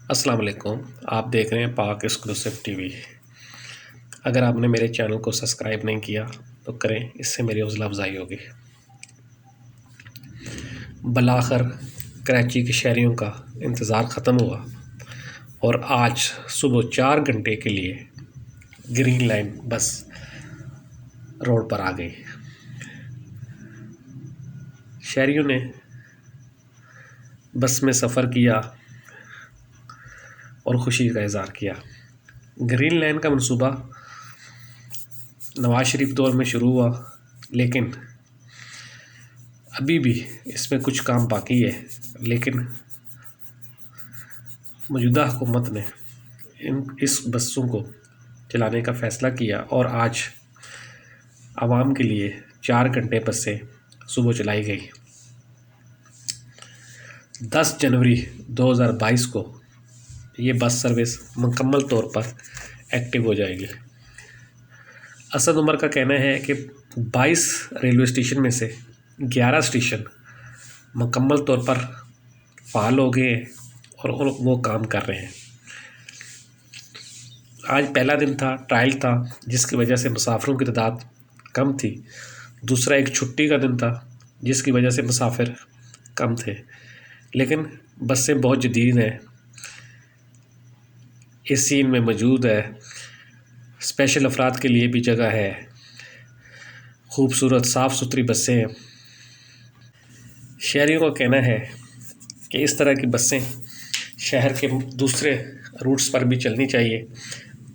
अस्सलाम वालेकुम। आप देख रहे हैं पाक एक्सक्लूसिव टीवी। अगर आपने मेरे चैनल को सब्सक्राइब नहीं किया तो करें, इससे मेरी हौसला अफजाई होगी। बलाखिर कराची के शहरियों का इंतज़ार ख़त्म हुआ और आज सुबह 4 घंटे के लिए ग्रीन लाइन बस रोड पर आ गई। शहरियों ने बस में सफ़र किया और ख़ुशी का इज़हार किया। ग्रीन लाइन का मंसूबा नवाज़ शरीफ दौर में शुरू हुआ, लेकिन अभी भी इसमें कुछ काम बाकी है। लेकिन मौजूदा हुकूमत ने इस बसों को चलाने का फ़ैसला किया और आज आवाम के लिए 4 घंटे बसें सुबह चलाई गई। 10 जनवरी 2022 को ये बस सर्विस मुकम्मल तौर पर एक्टिव हो जाएगी। असद उमर का कहना है कि 22 रेलवे स्टेशन में से 11 स्टेशन मुकम्मल तौर पर फ़ाल हो गए हैं और वो काम कर रहे हैं। आज पहला दिन था, ट्रायल था, जिसकी वजह से मुसाफिरों की तादाद कम थी। दूसरा एक छुट्टी का दिन था, जिसकी वजह से मुसाफिर कम थे। लेकिन बसें बहुत जदीद हैं, एसी इनमें मौजूद है, स्पेशल अफराद के लिए भी जगह है, खूबसूरत साफ़ सुथरी बसें हैं। शहरियों का कहना है कि इस तरह की बसें शहर के दूसरे रूट्स पर भी चलनी चाहिए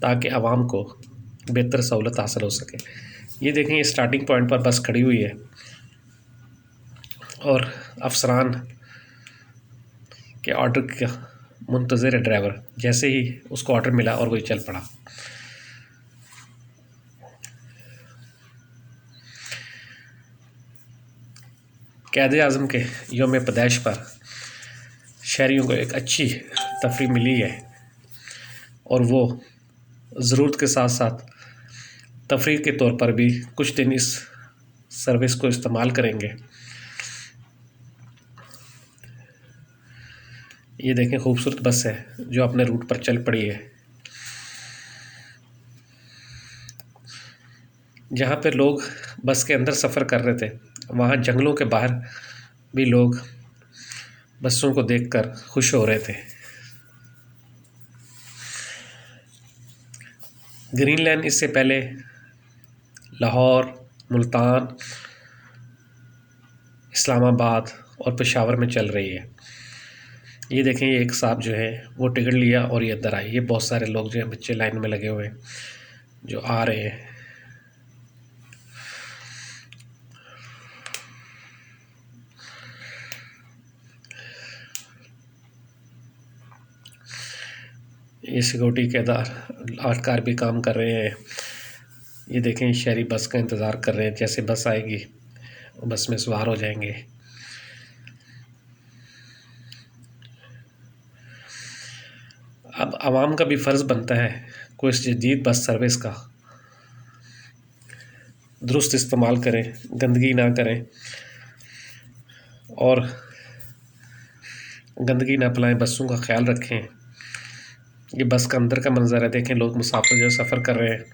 ताकि आवाम को बेहतर सहूलत हासिल हो सके। ये देखें, ये स्टार्टिंग पॉइंट पर बस खड़ी हुई है और अफसरान के ऑर्डर का मुंतज़िर है ड्राइवर। जैसे ही उसको ऑर्डर मिला और वही चल पड़ा। क़ायद आज़म के यौम पैदाइश पर शहरियों को एक अच्छी तफरीह मिली है और वो ज़रूरत के साथ साथ तफरीह के तौर पर भी कुछ दिन इस सर्विस को इस्तेमाल करेंगे। ये देखें, खूबसूरत बस है जो अपने रूट पर चल पड़ी है। जहाँ पर लोग बस के अंदर सफ़र कर रहे थे, वहाँ जंगलों के बाहर भी लोग बसों को देखकर खुश हो रहे थे। ग्रीन लाइन इससे पहले लाहौर, मुल्तान, इस्लामाबाद और पेशावर में चल रही है। ये देखें, ये एक साहब जो है वो टिकट लिया और ये अंदर आए। ये बहुत सारे लोग जो हैं, बच्चे लाइन में लगे हुए हैं जो आ रहे हैं। ये सिक्योरिटी के एहलकार भी काम कर रहे हैं। ये देखें, शहरी बस का इंतज़ार कर रहे हैं, जैसे बस आएगी बस में सवार हो जाएंगे। अब आवाम का भी फ़र्ज़ बनता है कोई इस जदीद बस सर्विस का दुरुस्त इस्तेमाल करें, गंदगी ना करें और गंदगी ना फैलाएं, बसों का ख्याल रखें। ये बस का अंदर का मंज़र है, देखें लोग मुसाफिर जो सफ़र कर रहे हैं।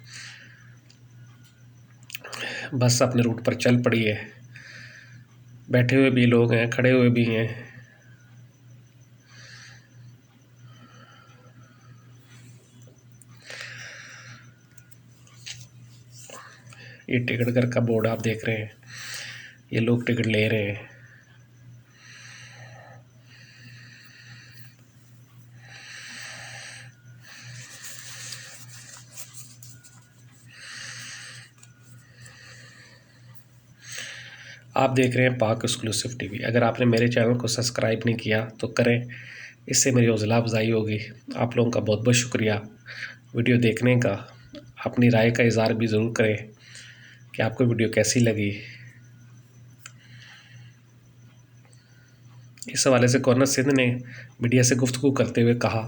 बस अपने रूट पर चल पड़ी है, बैठे हुए भी लोग हैं, खड़े हुए भी हैं। ये टिकट घर का बोर्ड आप देख रहे हैं, ये लोग टिकट ले रहे हैं। आप देख रहे हैं पाक एक्सक्लूसिव टीवी। अगर आपने मेरे चैनल को सब्सक्राइब नहीं किया तो करें, इससे मेरी हौसला अफजाई होगी। आप लोगों का बहुत बहुत शुक्रिया वीडियो देखने का। अपनी राय का इज़हार भी ज़रूर करें कि आपको वीडियो कैसी लगी। इस हवाले से गवर्नर सिंध ने मीडिया से गुफ्तगू करते हुए कहा,